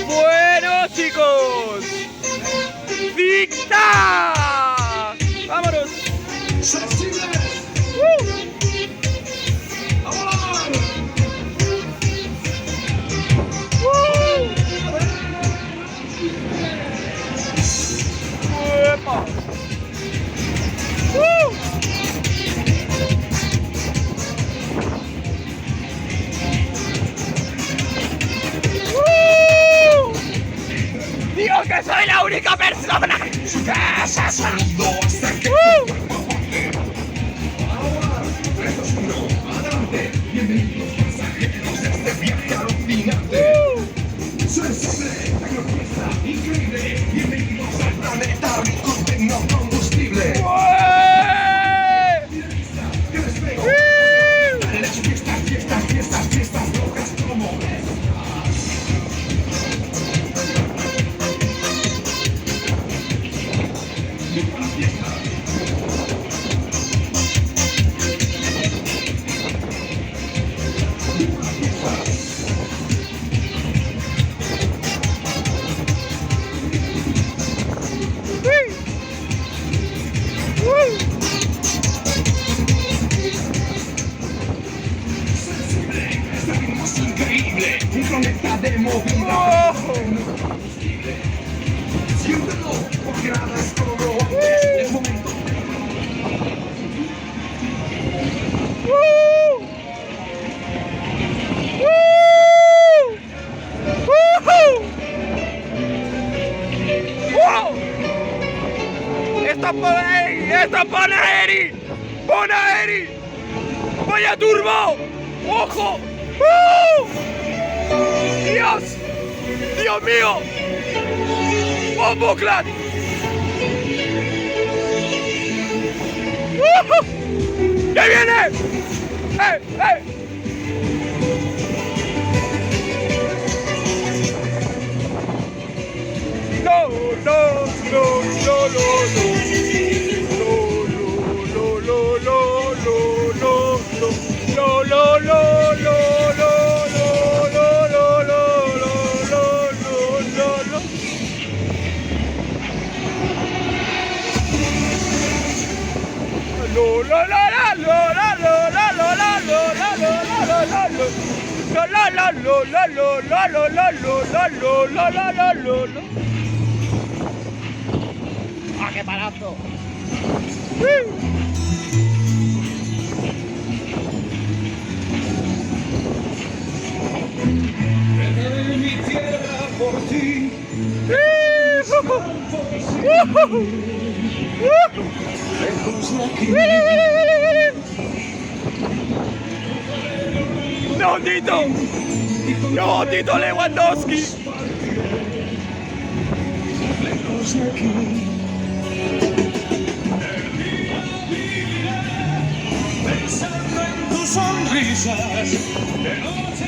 Bueno, chicos. ¡Victa! ¡Vámonos! ¡Epa! ¡Digo que soy la única persona! Bienvenidos pasajeros de este viaje alucinante. Sensible, tecnofiesta, increíble. Bienvenidos al planeta rico de no combustible. ¡Qué despego! Las fiestas, fiestas, fiestas, fiestas locas como la fiesta. Increíble, un planeta de movilidad. Siéntelo, porque nada es como antes. Es momento. ¡Esto pone Eri! ¡Pone Eri! ¡Vaya turbo! ¡Ojo! ¡Dios! ¡Dios mío! ¡Bomboclat! ¡Ya viene! ¡Eh! No, no, no, no, no, no. ¡Ah, qué palazo! Dejaré mi tierra por ti. Lejos de aquí. ¡No, Tito! ¡No, Tito Lewandowski! Lejos de aquí. Pensando en tus sonrisas. De noche